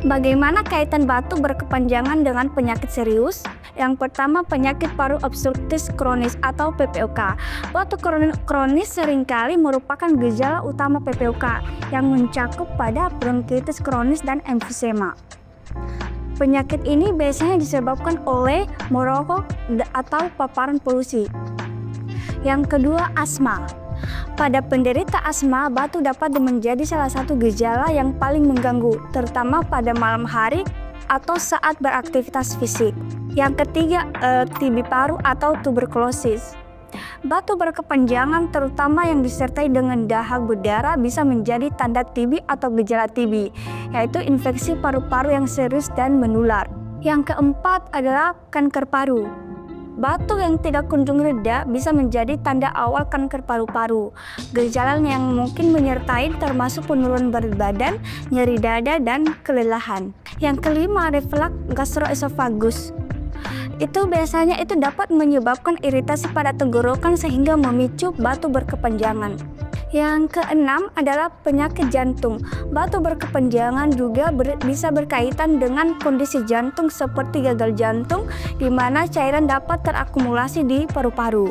Bagaimana kaitan batu berkepanjangan dengan penyakit serius? Yang pertama, penyakit paru obstruktif kronis atau PPOK. Batu kronis seringkali merupakan gejala utama PPOK yang mencakup pada bronkitis kronis dan emfisema. Penyakit ini biasanya disebabkan oleh merokok atau paparan polusi. Yang kedua, asma. Pada penderita asma, batu dapat menjadi salah satu gejala yang paling mengganggu, terutama pada malam hari atau saat beraktivitas fisik. Yang ketiga, TB paru atau tuberkulosis. Batu berkepanjangan terutama yang disertai dengan dahak berdarah bisa menjadi tanda TB atau gejala TB, yaitu infeksi paru-paru yang serius dan menular. Yang keempat adalah kanker paru. Batu yang tidak kunjung reda bisa menjadi tanda awal kanker paru-paru. Gejala yang mungkin menyertai termasuk penurunan berat badan, nyeri dada, dan kelelahan. Yang kelima, refleks gastroesofagus. Itu biasanya dapat menyebabkan iritasi pada tenggorokan sehingga memicu batu berkepanjangan. Yang keenam adalah penyakit jantung. Batu berkepanjangan juga bisa berkaitan dengan kondisi jantung seperti gagal jantung, di mana cairan dapat terakumulasi di paru-paru.